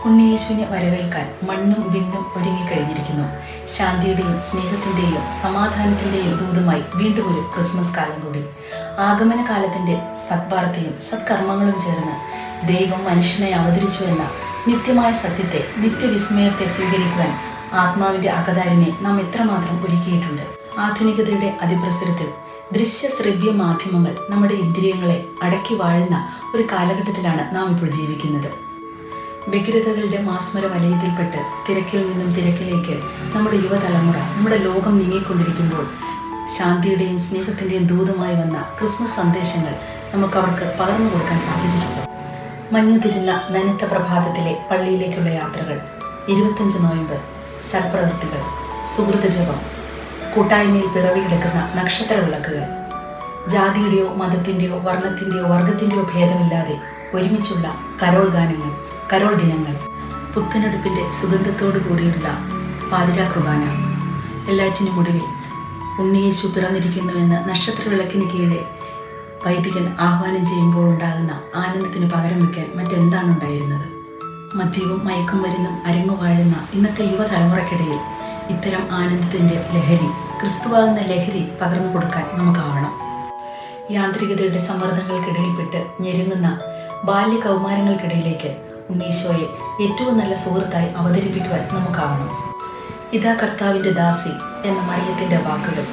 ഉണ്ണിയേശുവിനെ വരവേൽക്കാൻ മണ്ണും വിണ്ണും ഒരുങ്ങിക്കഴിഞ്ഞിരിക്കുന്നു. ശാന്തിയുടെയും സ്നേഹത്തിൻ്റെയും സമാധാനത്തിൻ്റെയും ദൂതുമായി വീണ്ടും ഒരു ക്രിസ്മസ് കാലം കൂടി. ആഗമന കാലത്തിൻ്റെ സദ്വാർത്തയും സത്കർമ്മങ്ങളും ചേർന്ന് ദൈവം മനുഷ്യനായി അവതരിച്ചു എന്ന നിത്യമായ സത്യത്തെ, നിത്യവിസ്മയത്തെ സ്വീകരിക്കുവാൻ ആത്മാവിൻ്റെ അകതാരിനെ നാം എത്രമാത്രം ഒരുക്കിയിട്ടുണ്ട്. ആധുനികതയുടെ അതിപ്രസരത്തിൽ ദൃശ്യ ശ്രവ്യ മാധ്യമങ്ങൾ നമ്മുടെ ഇന്ദ്രിയങ്ങളെ അടക്കി വാഴുന്ന ഒരു കാലഘട്ടത്തിലാണ് നാം ഇപ്പോൾ ജീവിക്കുന്നത്. വ്യഗ്രതകളുടെ മാസ്മര വലയത്തിൽപ്പെട്ട് തിരക്കിൽ നിന്നും തിരക്കിലേക്ക് നമ്മുടെ യുവതലമുറ, നമ്മുടെ ലോകം നീങ്ങിക്കൊണ്ടിരിക്കുമ്പോൾ ശാന്തിയുടെയും സ്നേഹത്തിൻ്റെയും ദൂതമായി വന്ന ക്രിസ്മസ് സന്ദേശങ്ങൾ നമുക്കവർക്ക് പകർന്നു കൊടുക്കാൻ സാധിച്ചിട്ടുണ്ട്. മഞ്ഞുതിരുന്ന നനുത്ത പ്രഭാതത്തിലെ പള്ളിയിലേക്കുള്ള യാത്രകൾ, 25 നോയമ്പ്, സൽപ്രവൃത്തികൾ, സുഹൃതജപം, കൂട്ടായ്മയിൽ പിറവിയെടുക്കുന്ന നക്ഷത്ര വിളക്കുകൾ, ജാതിയുടെയോ മതത്തിൻ്റെയോ വർണ്ണത്തിൻ്റെയോ വർഗത്തിൻ്റെയോ ഭേദമില്ലാതെ ഒരുമിച്ചുള്ള കരോൾ ഗാനങ്ങൾ, കരോൾ ദിനങ്ങൾ, പുത്തനെടുപ്പിൻ്റെ സുഗന്ധത്തോടു കൂടിയുള്ള പാതിരാ കുർബാന, എല്ലാറ്റിനും ഒടുവിൽ ഉണ്ണിയേശു പിറന്നിരിക്കുന്നുവെന്ന് നക്ഷത്ര വിളക്കിന് കീഴെ വൈദികൻ ആഹ്വാനം ചെയ്യുമ്പോൾ ഉണ്ടാകുന്ന ആനന്ദത്തിന് പകരം വയ്ക്കാൻ മറ്റെന്താണ് ഉണ്ടായിരുന്നത്? മദ്യവും മയക്കം മരുന്നും അരങ്ങു വാഴുന്ന ഇന്നത്തെ യുവതലമുറയ്ക്കിടയിൽ ഇത്തരം ആനന്ദത്തിൻ്റെ ലഹരി, ക്രിസ്തുവാകുന്ന ലഹരി പകർന്നു കൊടുക്കാൻ നമുക്കാവണം. യാന്ത്രികതയുടെ സമ്മർദ്ദങ്ങൾക്കിടയിൽപ്പെട്ട് ഞെരുങ്ങുന്ന ബാല്യകൗമാരങ്ങൾക്കിടയിലേക്ക് ഉണ്ണീശോയെ ഏറ്റവും നല്ല സുഹൃത്തായി അവതരിപ്പിക്കുവാൻ നമുക്കാവണം. ഇതാ കർത്താവിൻ്റെ ദാസി എന്ന മറിയത്തിൻ്റെ വാക്കുകൾ,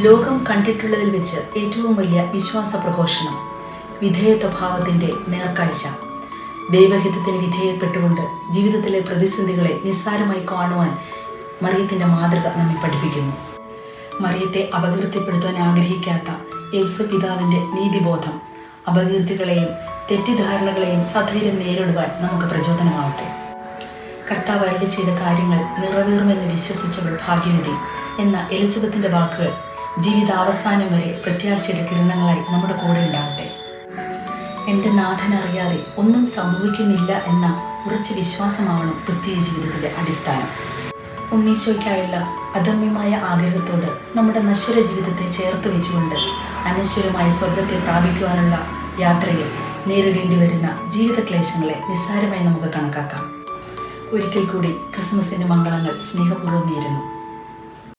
ലോകം കണ്ടിട്ടുള്ളതിൽ വെച്ച് ഏറ്റവും വലിയ വിശ്വാസ പ്രഘോഷണം, വിധേയത്വഭാവത്തിൻ്റെ നേർക്കാഴ്ച, ദൈവഹിതത്തിന് വിധേയപ്പെട്ടുകൊണ്ട് ജീവിതത്തിലെ പ്രതിസന്ധികളെ നിസ്സാരമായി കാണുവാൻ മറിയത്തിൻ്റെ മാതൃക നമ്മെ പഠിപ്പിക്കുന്നു. മറിയത്തെ അപകീർത്തിപ്പെടുത്താൻ ആഗ്രഹിക്കാത്ത യൗസപിതാവിൻ്റെ നീതിബോധം അപകീർത്തികളെയും തെറ്റിദ്ധാരണകളെയും സധൈര്യം നേരിടുവാൻ നമുക്ക് പ്രചോദനമാവട്ടെ. കർത്താവ് അരുളി ചെയ്ത കാര്യങ്ങൾ നിറവേറുമെന്ന് വിശ്വസിച്ചവൾ ഭാഗ്യവതി എന്ന എലിസബത്തിൻ്റെ വാക്കുകൾ ജീവിതാവസാനം വരെ പ്രത്യാശയുടെ കിരണങ്ങളായി നമ്മുടെ കൂടെ ഉണ്ടാകട്ടെ. എൻ്റെ നാഥൻ അറിയാതെ ഒന്നും സംഭവിക്കുന്നില്ല എന്ന ഉറച്ച വിശ്വാസമാവണം ക്രിസ്തീയ ജീവിതത്തിൻ്റെ അടിസ്ഥാനം. ഉണ്ണീശോയ്ക്കായുള്ള അദമ്യമായ ആഗ്രഹത്തോട് നമ്മുടെ നശ്വര ജീവിതത്തെ ചേർത്ത് വെച്ചുകൊണ്ട് അനശ്വരമായ സ്വർഗത്തെ പ്രാപിക്കുവാനുള്ള യാത്രയിൽ നേരിടേണ്ടി വരുന്ന ജീവിത ക്ലേശങ്ങളെ നിസ്സാരമായി നമുക്ക് കണക്കാക്കാം. ഒരിക്കൽ കൂടി ക്രിസ്മസിൻ്റെ മംഗളങ്ങൾ സ്നേഹപൂർവ്വം നേരുന്നു.